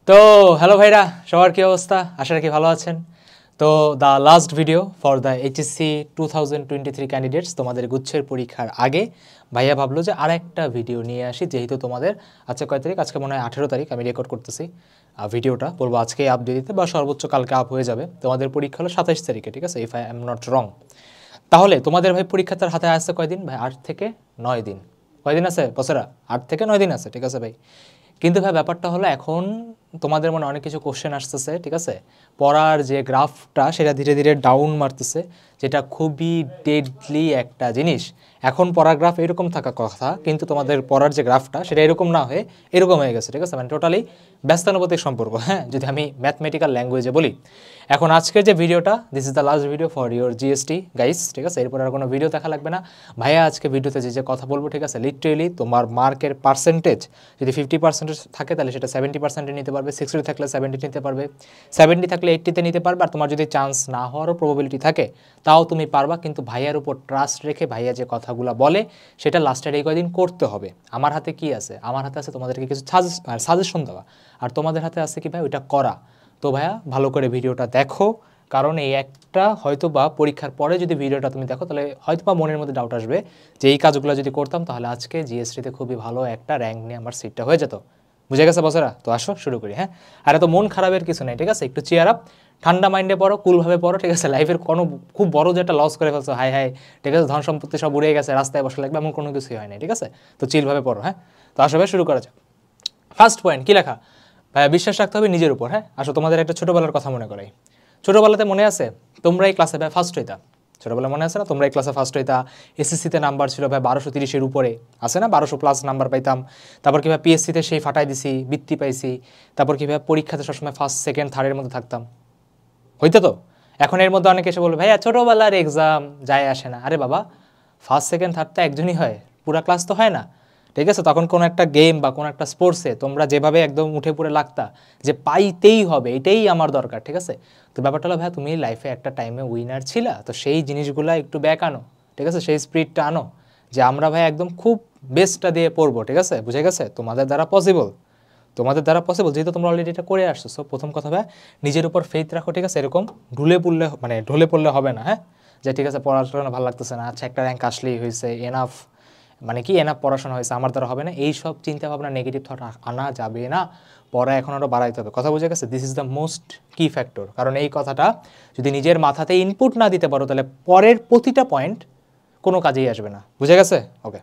তো হ্যালো ভাইরা, সবার কি অবস্থা? আশা রাখি ভালো আছেন। তো the last video for the HSC 2023 candidates, তোমাদের গুচ্ছের পরীক্ষার আগে ভাইয়া ভাবলো যে আরেকটা ভিডিও নিয়ে আসি, যেহেতু তোমাদের আজকে কয় তারিখ? আজকে মনে হয় 18 তারিখ আমি রেকর্ড করতেছি ভিডিওটা, বলবো আজকে আপ দিয়ে দিতে বা সর্বোচ্চ কালকে আপ হয়ে যাবে। তোমাদের পরীক্ষা হলো 27 তারিখে, ঠিক আছে, if I am not wrong. তাহলে তোমাদের ভাই পরীক্ষা তার হাতে আসছে কয়দিন ভাই? 8 থেকে 9 দিন। কয়দিন আছে বছরা? 8 থেকে 9 দিন আছে, ঠিক আছে ভাই। কিন্তু ভাই ব্যাপারটা হলো, এখন তোমাদের মনে অনেক কিছু কোশ্চেন আসতেছে, ঠিক আছে। পড়ার যে গ্রাফটা সেটা ধীরে ধীরে ডাউন মারতেছে, যেটা খুবই ডেডলি একটা জিনিস। এখন পড়ার গ্রাফ এরকম থাকা কথা, কিন্তু তোমাদের পড়ার যে গ্রাফটা সেটা এরকম না হয়ে এরকম হয়ে গেছে, ঠিক আছে। মানে টোটালি ব্যস্তানুপাতিক সম্পর্ক, হ্যাঁ, যদি আমি ম্যাথমেটিক্যাল ল্যাঙ্গুয়েজে বলি। এখন আজকের যে ভিডিওটা, this is the last video for your GST guys, ঠিক আছে। এরপর আর কোনো ভিডিও দেখা লাগবে না ভাইয়া। আজকে ভিডিওতে যে কথা বলবো, ঠিক আছে, লিটারেলি তোমার মার্কের পার্সেন্টেজ যদি 50% থাকে তাহলে সেটা 70% নিতে পারবে, 60 থাকলে 70 নিতে পারবে, 70 থাকলে 80-তে নিতে পারবে। আর তোমার যদি চান্স না হওয়ারও প্রবাবিলিটি থাকে তাও তুমি পারবা, কিন্তু ভাইয়ার উপর ট্রাস্ট রেখে ভাইয়া যে কথাগুলো বলে সেটা লাস্টের এই কয়দিন করতে হবে। আমার হাতে কি আছে? আমার হাতে আছে তোমাদেরকে কিছু সাজেশন দেওয়া, আর তোমাদের হাতে আছে কি ভাই? ওইটা করা। তো ভাইয়া ভালো করে ভিডিওটা দেখো, কারণ এই একটা হয়তো বা পরীক্ষার পরে যদি ভিডিওটা তুমি দেখো তাহলে হয়তো বা মনের মধ্যে ডাউট আসবে যে এই কাজগুলো যদি করতাম তাহলে আজকে জিএসটিতে খুবই ভালো একটা র্যাঙ্ক নিয়ে আমার সিটটা হয়ে যেত। বুঝে গেছে বছরা? তো আসো শুরু করি, হ্যাঁ। আর এত মন খারাপের কিছু নেই, ঠিক আছে। একটু চেয়ার আপ, ঠান্ডা মাইন্ডে পড়ো, কুলভাবে পড়ো, ঠিক আছে। লাইফের কোনো খুব বড় যেটা লস করে ফেলছো, হাই হাই, ঠিক আছে, ধন সম্পত্তি সব উড়ে গেছে, রাস্তায় বসে লাগবে, এমন কোনো কিছুই হয় না, ঠিক আছে। তো চিলভাবে পড়ো, হ্যাঁ। তো আসো ভাই শুরু করা যাক। ফার্স্ট পয়েন্ট কী লেখা? ভাইয়া বিশ্বাস রাখতে হবে নিজের উপর, হ্যাঁ। আসো তোমাদের একটা ছোটোবেলার কথা মনে করাই। ছোটোবেলাতে মনে আছে তোমরা এই ক্লাসে ভাই ফার্স্ট হইতা? ছোটোবেলা মনে আছে না তোমরা এই ক্লাসে ফার্স্ট হইতা? এসএসসিতে নাম্বার ছিল ভাই 1230-এর উপরে, আছে না? 1200+ নাম্বার পাইতাম। তারপর কীভাবে পিএসসিতে সেই ফাটাই দিছি, বৃত্তি পাইছি। তারপর কীভাবে পরীক্ষাতে সবসময় ফার্স্ট সেকেন্ড থার্ডের মধ্যে থাকতাম, হইতো তো। এখন এর মধ্যে অনেকে এসে বলবে ভাইয়া ছোটোবেলার এক্সাম যায় আসে না। আরে বাবা, ফার্স্ট সেকেন্ড থার্ড তো একজনই হয়, পুরা ক্লাস তো হয় না, ঠিক আছে। তখন কোনো একটা গেম বা কোনো একটা স্পোর্টসে তোমরা যেভাবে একদম উঠে পড়ে লাগতা যে পাইতেই হবে, এটাই আমার দরকার, ঠিক আছে। তো ব্যাপারটা হলো ভাইয়া, তুমি লাইফে একটা টাইমে উইনার ছিলা, তো সেই জিনিসগুলো একটু ব্যাক আনো, ঠিক আছে। সেই স্পিরিটটা আনো যে আমরা ভাই একদম খুব বেস্টটা দিয়ে পড়বো, ঠিক আছে। বুঝে গেছে? তোমাদের দ্বারা পসিবল, তোমাদের দ্বারা পসিবল, যেহেতু তোমরা অলরেডি এটা করে আসছো। সো প্রথম কথা ভাই, নিজের উপর ফেথ রাখো, ঠিক আছে। এরকম ঢলে পড়লে হবে না, হ্যাঁ। যে ঠিক আছে পড়াশোনা ভালো লাগতেছে না, আচ্ছা একটা র্যাঙ্ক আসলেই হয়েছে, এনাফ, মানে কি এনাফ পড়াশোনা হয়েছে, আমার দ্বারা হবে না, এই সব চিন্তা ভাবনা, নেগেটিভ থট আনা যাবে না। পড়া এখন আরও বাড়াইতে হবে, কথা বুঝে গেছে? দিস ইজ দ্য মোস্ট কি ফ্যাক্টর। কারণ এই কথাটা যদি নিজের মাথাতে ইনপুট না দিতে পারো তাহলে পরের প্রতিটা পয়েন্ট কোনো কাজেই আসবে না, বুঝে গেছে? ওকে।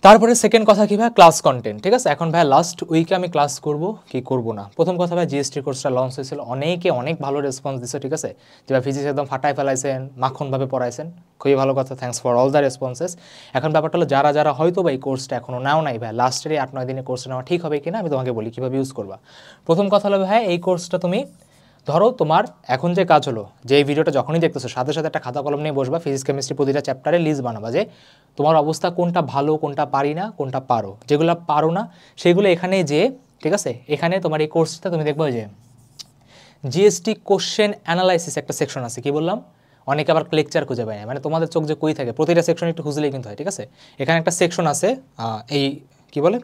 তারপরে সেকেন্ড কথা কী ভাই? ক্লাস কন্টেন্ট, ঠিক আছে। এখন ভাই লাস্ট উইকে আমি ক্লাস করব কি করব না, প্রথম কথা ভাই জিএসটি কোর্সটা লঞ্চ হয়েছিল, অনেকে অনেক ভালো রেসপন্স দিচ্ছে, ঠিক আছে। যে ভাই ফিজিক্স একদম ফাটায় ফেলাইছেন, মাখনভাবে পড়াইছেন, খুবই ভালো কথা, thanks for all the responses. এখন ব্যাপারটা হলো যারা যারা হয়তো ভাই কোর্সটা এখনও নাও নাই ভাই, লাস্টের 8-9 দিনে কোর্সটা নেওয়া ঠিক হবে কিনা আমি তোমাকে বলি কীভাবে ইউজ করবা। প্রথম কথা হলো ভাই, এই কোর্সটা তুমি ধরো তোমার এখন যে কাজ হলো, যে এই ভিডিওটা যখনই দেখতেছো সাথে সাথে একটা খাতা কলম নিয়ে বসবা, ফিজিক্স কেমিস্ট্রি প্রতিটা চ্যাপ্টারে লিস্ট বানাবা যে তোমার অবস্থা কোনটা ভালো, কোনটা পারি না, কোনটা পারো। যেগুলো পারো না সেগুলো এখানে যে, ঠিক আছে, এখানে তোমার এই কোর্সটা তুমি দেখবো যে জিএসটি কোশ্চেন অ্যানালাইসিস একটা সেকশন আছে। কি বললাম? অনেকে আবার লেকচার খুঁজে পায় না, মানে তোমাদের চোখ যে কই থাকে প্রতিটা সেকশন একটু খুঁজলেই কিন্তু হয়, ঠিক আছে। এখানে একটা সেকশন আছে, এই কি বলে,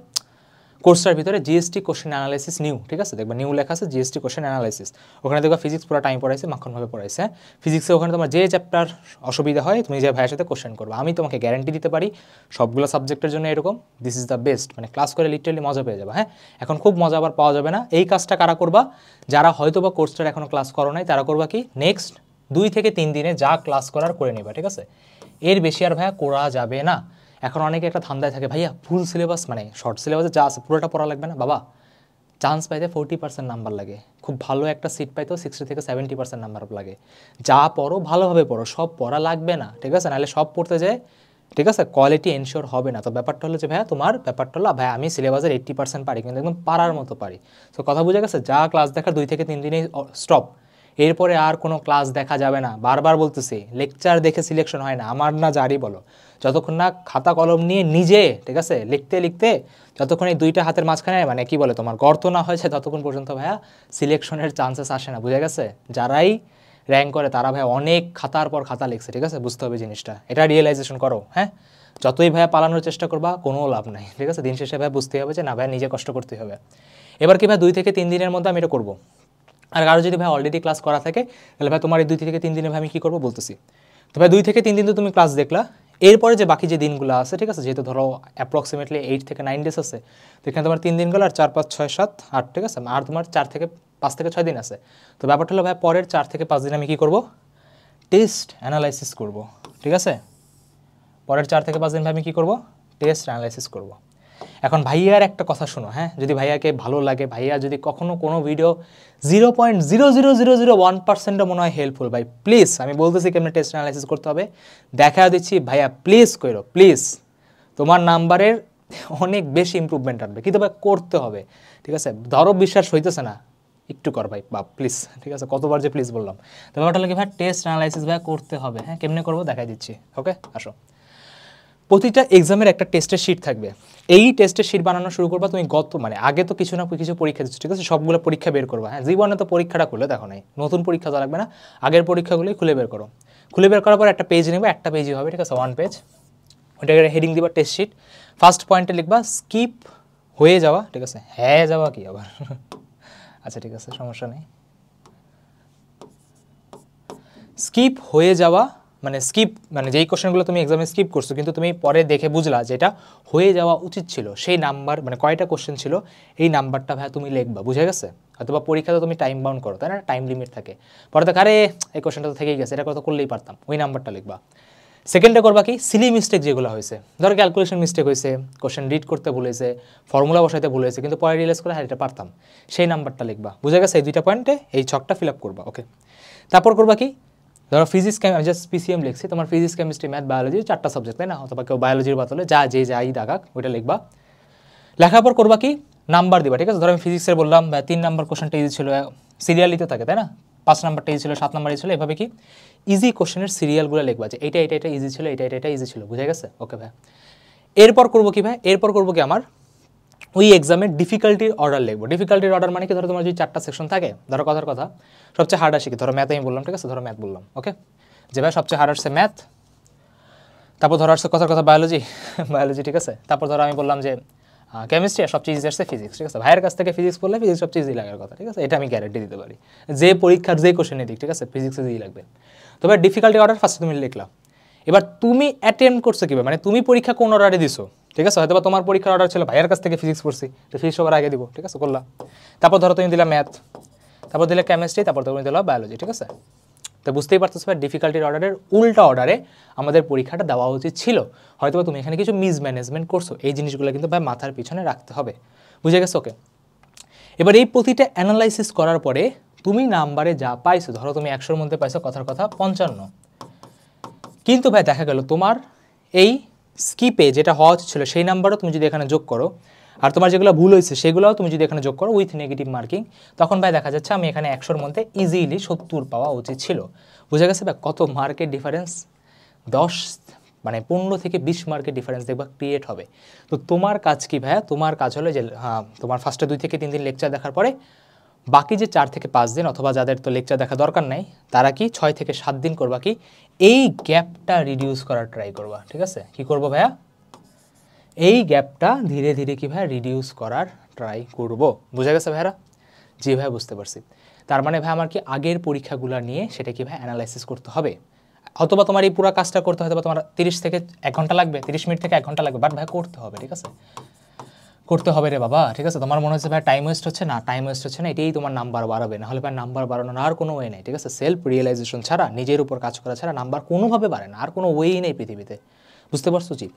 কোর্সটার ভিতরে জিএসটি কোশ্চেন অ্যানালাইসিস নিউ, ঠিক আছে। দেখবা নিউ লেখা আছে জিএসটি কোশ্চেন অ্যানালাইসিস। ওখানে দেখবা ফিজিক্স পুরো টাইম পড়াইছে, মাখনভাবে পড়াইছে। ফিজিক্সে ওখানে তোমার যে চ্যাপ্টার অসুবিধা হয় তুমি যে ভাইয়ের সাথে কোশ্চেন করবে, আমি তোমাকে গ্যারান্টি দিতে পারি সবগুলো সাবজেক্টের জন্য এরকম দিস ইজ দ্য বেস্ট। মানে ক্লাস করে লিটারালি মজা পেয়ে যাবে, হ্যাঁ। এখন খুব মজা আবার পাওয়া যাবে না। এই কাজটা কারা করবা? যারা হয়তো বা কোর্সটার এখনও ক্লাস করো নাই, তারা করবা কি, নেক্সট 2 থেকে 3 দিনে যা ক্লাস করার করে নেবা, ঠিক আছে। এর বেশি আর ভাইয়া করা যাবে না। এখন অনেকে একটা ধান্দায় থাকে, ভাইয়া ফুল সিলেবাস মানে শর্ট সিলেবাসে যা আছে পুরোটা পড়া লাগবে না। বাবা, চান্স পাইতে 40% নাম্বার লাগে, খুব ভালো একটা সিট পাইতেও 60 থেকে 70% নাম্বার লাগে। যা পড়ো ভালোভাবে পড়ো, সব পড়া লাগবে না, ঠিক আছে। নাহলে সব পড়তে যায়, ঠিক আছে, কোয়ালিটি এনশিওর হবে না। তো ব্যাপারটা হলো যে ভাইয়া তোমার ব্যাপারটা হলো ভাই আমি সিলেবাসের 80% পারি, কিন্তু একদম পারার মতো পারি। তো কথা বুঝে গেছে? যা ক্লাস দেখা 2 থেকে 3 দিনেই স্টপ, এরপরে আর কোনো ক্লাস দেখা যাবে না। বারবার বলতেছি, লেকচার দেখে সিলেকশন হয় না, আমার না যারই বলো। যতক্ষণ না খাতা কলম নিয়ে নিজে, ঠিক আছে, লিখতে লিখতে যতক্ষণ এই দুইটা হাতের মাঝখানে মানে কি বলে তোমার গর্ত না হয়েছে ততক্ষণ পর্যন্ত ভাইয়া সিলেকশনের চান্সেস আসে না, বুঝে গেছে। যারাই র্যাঙ্ক করে তারা ভাইয়া অনেক খাতার পর খাতা লিখছে, ঠিক আছে। বুঝতে হবে জিনিসটা, এটা রিয়েলাইজেশন করো, হ্যাঁ। যতই ভাইয়া পালানোর চেষ্টা করবা কোনো লাভ নাই, ঠিক আছে। দিন শেষে ভাইয়া বুঝতে হবে যে না ভাইয়া নিজে কষ্ট করতে হবে। এবার কি ভাই 2 থেকে 3 দিনের মধ্যে আমি এটা করবো। আর কারো যদি ভাই অলরেডি ক্লাস করা থাকে তাহলে ভাই তোমার এই 2 থেকে 3 দিনে ভাই আমি কী করবো বলতেছি। তো ভাই 2 থেকে 3 দিন তো তুমি ক্লাস দেখলা, এরপরে যে বাকি যে দিনগুলো আছে ঠিক আছে, যেহেতু ধরো অ্যাপ্রক্সিমেটলি 8 থেকে 9 ডেজ আছে, তো এখানে তোমার 3 দিন গেলো আর 4 5 6 7 8 ঠিক আছে, আর তোমার 4 থেকে 5 থেকে 6 দিন আছে। তো ব্যাপারটা হলো ভাই পরের 4 থেকে 5 দিন আমি কী করবো, টেস্ট অ্যানালাইসিস করব, ঠিক আছে। পরের 4 থেকে 5 দিন ভাই আমি কী করবো, টেস্ট অ্যানালাইসিস করব। এখন ভাইয়ার একটা কথা শোনো, হ্যাঁ, যদি ভাইয়াকে ভালো লাগে, ভাইয়া যদি কখনো কোনো ভিডিও 0.00001% মনে হয় হেল্পফুল, ভাই প্লিজ আমি বলতেছি কেমন টেস্ট অ্যানালাইসিস করতে হবে দেখা দিচ্ছি, ভাইয়া প্লিজ করো প্লিজ, তোমার নাম্বারের অনেক বেশি ইম্প্রুভমেন্ট আনবে, কিন্তু ভাই করতে হবে, ঠিক আছে। ধরো বিশ্বাস হইতেছে না, একটু কর ভাই বা প্লিজ, ঠিক আছে, কতবার যে প্লিজ বললাম। তো ব্যাপারটা লাগে ভাই টেস্ট অ্যানালাইসিস ভাই করতে হবে, হ্যাঁ, কেমনে করবো দেখাই দিচ্ছি, ওকে আসো। প্রতিটা এক্সামের একটা টেস্টের শিট থাকবে, এই টেস্টের শিট বানানো শুরু করবা তুমি মানে আগে তো কিছু না কিছু পরীক্ষা দিচ্ছ, ঠিক আছে, সবগুলো পরীক্ষা বের করবা, হ্যাঁ, জীবনে তো পরীক্ষাটা খুলে দেখো নাই, নতুন পরীক্ষা তো লাগবে না, আগের পরীক্ষাগুলোই খুলে বের করো। খুলে বের করার পর একটা পেজ নেবে, একটা পেজই হবে, ঠিক আছে, 1 পেজ, ওইটাকে হেডিং দিবা টেস্ট শিট। ফার্স্ট পয়েন্টে লিখবা স্কিপ হয়ে যাওয়া, ঠিক আছে, হ্যাঁ যাওয়া কি আবার আচ্ছা ঠিক আছে সমস্যা নেই, স্কিপ হয়ে যাওয়া মানে স্কিপ মানে যেই কোশ্চেনগুলো তুমি এক্সামে স্কিপ করছো কিন্তু তুমি পরে দেখে বুঝলা যে এটা হয়ে যাওয়া উচিত ছিল, সেই নাম্বার মানে কয়টা কোশ্চেন ছিল এই নাম্বারটা ভাই তুমি লিখবা, বুঝে গেছে। অথবা পরীক্ষাতে তুমি টাইম বাউন্ড করো, তাই না, টাইম লিমিট থাকে, পরে তো আরে এই কোশ্চেনটা তো থেকেই গেছে, এটা কত করলেই পারতাম, ওই নাম্বারটা লিখবা। সেকেন্ডে করবা কি, সিলি মিস্টেক যেগুলো হয়েছে, ধরো ক্যালকুলেশন মিস্টেক হয়েছে, কোশ্চেন রিড করতে ভুলেছে, ফর্মুলা বসাইতে ভুলেছে, কিন্তু পরে রিয়েলাইজ করে হ্যাঁ এটা পারতাম, সেই নাম্বারটা লিখবা, বুঝে গেছে। এই 2টা পয়েন্টে এই ছকটা ফিল আপ করবা, ওকে। তারপর করবা কি, ধরো ফিজিক্স জাস্ট পিসিএম লিখছি, তোমার ফিজিক্স কেমিস্ট্রি ম্যাথ বায়োলজি 4টা সাবজেক্ট, তাই না, অথবা কেউ বায়োলজির বাতলে যাই দাগাক ওইটা লিখবা। লেখার পর করবা কি, নাম্বার দিবা, ঠিক আছে। ধরো আমি ফিজিক্সের বললাম 3 নাম্বার কোশ্চেনটা ইজি ছিল, সিরিয়ালই তো থাকে, তাই না, 5 নাম্বারটা ইজি ছিল, 7 নাম্বার ইজি ছিল, এভাবে কি ইজি কোশ্চেনের সিরিয়ালগুলো লিখবা যে এটা ইজি ছিল, এটা ইজি ছিল, বুঝে গেছে, ওকে ভাই। এরপর করবো কি ভাই, এরপর করবো কি আমার ওই এক্সামের ডিফিকাল্টির অর্ডার লিখবো। ডিফিকাল্টির অর্ডার মানে কি, ধরো তোমার যদি 4টা সেকশন থাকে, ধরো কথার কথা সবচেয়ে হার্ড আসে কি, ধরো ম্যাথ আমি বললাম, ঠিক আছে, ধরো ম্যাথ বললাম, ওকে, যে ভাই সবচেয়ে হার্ড আসছে ম্যাথ, তারপর ধরো আসছে কথার কথা বায়োলজি বায়োলজি, ঠিক আছে, তারপর ধরো আমি বললাম যে কেমিস্ট্রি, আর সবচেয়ে ইজি আসছে ফিজিক্স, ঠিক আছে, ভাইয়ের কাছ থেকে ফিজিক্স পড়লে ফিজিক্স সবচেয়ে ইজি লাগার কথা, ঠিক আছে, এটা আমি গ্যারেন্টি দিতে পারি, যে পরীক্ষার যে কোশ্চেনের দিক, ঠিক আছে, ফিজিক্স ইজি লাগবে। তবে ডিফিকাল্টি অর্ডার ফার্স্টে তুমি লিখলা, এবার তুমি অ্যাটেম্প করছো কীভাবে, মানে তুমি পরীক্ষা কোন অর্ডারে দিছো, ঠিক আছে, হয়তো তোমার পরীক্ষার অর্ডার ছিল ভাইয়ের কাছ থেকে ফিজিক্স পড়ছি, তো ফিজিক্স সবার আগে দিব, ঠিক আছে, করলা। তারপর ধরো তুমি দিলা ম্যাথ, তারপর দিলে কেমিস্ট্রি, তারপর তুমি দিলা বায়োলজি, ঠিক আছে। তো বুঝতেই পারতেছো ভাই ডিফিকাল্টির অর্ডারের উল্টা অর্ডারে আমাদের পরীক্ষাটা দেওয়া উচিত ছিল, হয়তো তুমি এখানে কিছু মিসম্যানেজমেন্ট করছো, এই জিনিসগুলো কিন্তু ভাই মাথার পিছনে রাখতে হবে, বুঝে গেছো, ওকে। এবার এই প্রতিটা অ্যানালাইসিস করার পরে তুমি নাম্বারে যা পাইছো, ধরো তুমি 100-র মধ্যে পাইছো কথার কথা 55, কিন্তু ভাই দেখা গেল তোমার এই স্কিপে যেটা হওয়া উচিত ছিল সেই নাম্বারও তুমি যদি এখানে যোগ করো, আর তোমার যেগুলো ভুল হয়েছে সেগুলোও তুমি যদি এখানে যোগ করো উইথ নেগেটিভ মার্কিং, তখন ভাই দেখা যাচ্ছে আমি এখানে 100-র মধ্যে ইজিলি 70 পাওয়া উচিত ছিল, বুঝে গেছে ভাই কত মার্কের ডিফারেন্স, 10 মানে 15 থেকে 20 মার্কের ডিফারেন্স দেখবা ক্রিয়েট হবে। তো তোমার কাজ কি ভাইয়া, তোমার কাজ হলো যে হ্যাঁ তোমার ফার্স্টে 2 থেকে 3 দিন লেকচার দেখার পরে বাকি যে 4 থেকে 5 দিন, অথবা যাদের তো লেকচার দেখা দরকার নাই তারা কি 6 থেকে 7 দিন করবা কি এই গ্যাপটা রিডিউস করার ট্রাই করবা, ঠিক আছে। কি করবো ভাইয়া, এই গ্যাপটা ধীরে ধীরে কি ভাইয়া রিডিউস করার ট্রাই করব, বুঝে গেছে ভাইয়ারা, জি ভাই বুঝতে পারছি। তার মানে ভাই আমার কি আগের পরীক্ষাগুলো নিয়ে সেটা কি ভাই অ্যানালাইসিস করতে হবে, অথবা তোমার এই পুরো কাজটা করতে হয়তো তোমার 30 থেকে 1 ঘন্টা লাগবে, 30 মিনিট থেকে 1 ঘন্টা লাগবে, বাট ভাই করতে হবে, ঠিক আছে, করতে হবে রে বাবা, ঠিক আছে। তোমার মনে হচ্ছে ভাই টাইম ওয়েস্ট হচ্ছে না, টাইম ওয়েস্ট হচ্ছে না, এটাই তোমার নাম্বার বাড়াবে, না হলে ভাই নাম্বার বাড়ানোর আর কোনো ওয়ে নেই, ঠিক আছে। সেলফ রিয়েলাইজেশন ছাড়া, নিজের উপর কাজ করা ছাড়া নাম্বার কোনোভাবে বাড়ে না, আর কোনো ওয়েই নেই পৃথিবীতে, বুঝতে পারছো জি।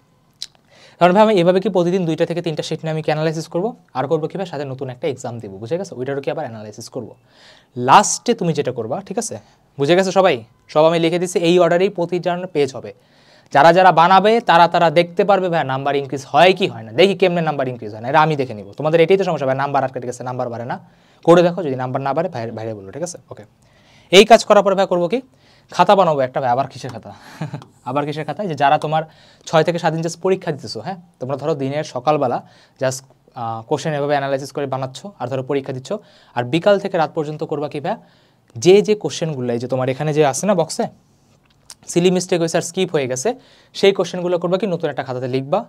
কারণ ভাই আমি এভাবে কি প্রতিদিন 2টা থেকে 3টা শিট নিয়ে আমি কি অ্যানালাইসিস করবো, আর করবো কি ভাই সাথে নতুন একটা এক্সাম দিব, বুঝে গেছে, ওইটারও কি আবার অ্যানালাইসিস করবো। লাস্টে তুমি যেটা করবা, ঠিক আছে, বুঝে গেছে সবাই, সব আমি লিখে দিচ্ছি, এই অর্ডারেই প্রতিটা পেজ হবে, যারা যারা বানাবে তারা দেখতে পারবে ভাই নাম্বার ইনক্রিজ হয় কি হয় না, দেখি কেমনে নাম্বার ইনক্রিজ হয় না, এটা আমি দেখে নিব, তোমাদের এটাই তো সমস্যা ভাই, নাম্বার আটকে, ঠিক আছে, নাম্বার বাড়ে না, করে দেখো, যদি নাম্বার না বাড়ে বাইরে বলো, ঠিক আছে, ওকে। এই কাজ করার পরে ভাই করবো কি, খাতা বানাবো একটা ভাই, আবার কিসের খাতা আবার কিসের খাতা, যে যারা তোমার 6 থেকে 7 দিন জাস্ট পরীক্ষা দিতেছো, হ্যাঁ, তোমরা ধরো দিনের সকালবেলা জাস্ট কোশ্চেন এভাবে অ্যানালাইসিস করে বানাচ্ছ, আর ধরো পরীক্ষা দিচ্ছ, আর বিকাল থেকে রাত পর্যন্ত করবা কি ভাই, যে কোশ্চেনগুলো এই যে তোমার এখানে যে আছে না বক্সে সিলি মিস্টেক হয়েছে আর স্কিপ হয়ে গেছে, সেই কোশ্চেনগুলো করবা কি নতুন একটা খাতাতে লিখবা,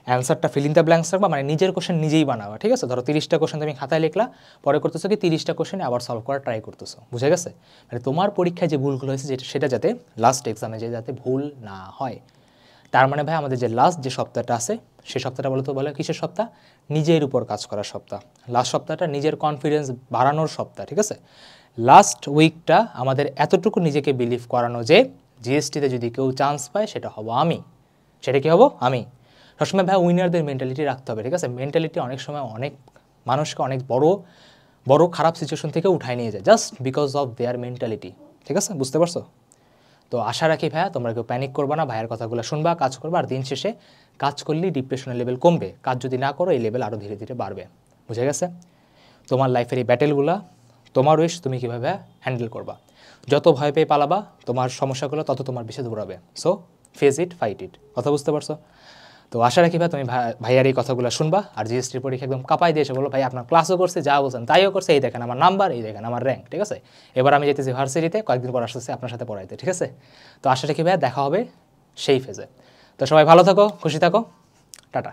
অ্যান্সারটা ফিল ইন দ্য ব্ল্যাঙ্কস রাখবা, মানে নিজের কোশ্চেন নিজেই বানাবা, ঠিক আছে? ধরো 30টা কোশ্চেন তুমি খাতায় লিখলা, পরে করতেছো কি 30টা কোশ্চেনে আবার সলভ করার ট্রাই করতেছো, বুঝে গেছে? মানে তোমার পরীক্ষায় যে ভুলগুলো হয়েছে সেটা যাতে লাস্ট এক্সামে যাতে ভুল না হয়। তার মানে ভাই আমাদের যে লাস্ট যে সপ্তাহটা আছে সেই সপ্তাহটা বলতে বলে কিসের সপ্তাহ? নিজের উপর কাজ করার সপ্তাহ। লাস্ট সপ্তাহটা নিজের কনফিডেন্স বাড়ানোর সপ্তাহ, ঠিক আছে? লাস্ট উইকটা আমাদের এতটুকু নিজেকে বিলিভ করানো যে জিএসটিতে যদি কেউ চান্স পায় সেটা হব আমি। সেটা কি হব? আমি। সবসময় ভাই উইনারদের মেন্টালিটি রাখতে হবে, ঠিক আছে? মেন্টালিটি অনেক সময় অনেক মানুষকে অনেক বড় খারাপ সিচুয়েশন থেকে উঠায় নিয়ে যায় just because of their mentality, ঠিক আছে? বুঝতে পারছো? তো আশা রাখি ভাইয়া তোমরা কেউ প্যানিক করবা না, ভাইয়ের কথাগুলো শুনবা, কাজ করবা, আর দিন শেষে কাজ করলেই ডিপ্রেশনের লেভেল কমবে, কাজ যদি না করো এই লেভেল আরও ধীরে ধীরে বাড়বে, বুঝে গেছে? তোমার লাইফের এই ব্যাটেলগুলো তোমার উইশ তুমি কীভাবে হ্যান্ডেল করবা। যত ভয় পেয়ে পালাবা তোমার সমস্যাগুলো তত তোমার বেশি দৌড়াবে। So face it, fight it. কথা বুঝতে পারছো? তো আশা রাখি ভাই তুমি ভাইয়ার এই কথাগুলো শুনবা, আর জিএসটির পরীক্ষা একদম কাপাই দিয়েছে, বলো ভাই আপনার ক্লাসও করছে, যা বলছেন তাইও করছে, এই দেখেন আমার নাম্বার, এই দেখেন আমার র্যাঙ্ক, ঠিক আছে? এবার আমি যেতেছি ভার্সিটিতে, কয়েকদিন পর আসতেছি আপনার সাথে পড়াইতে, ঠিক আছে? তো আশা রাখি ভাইয়া দেখা হবে সেই ফেজে। তো সবাই ভালো থাকো, খুশি থাকো, টাটা।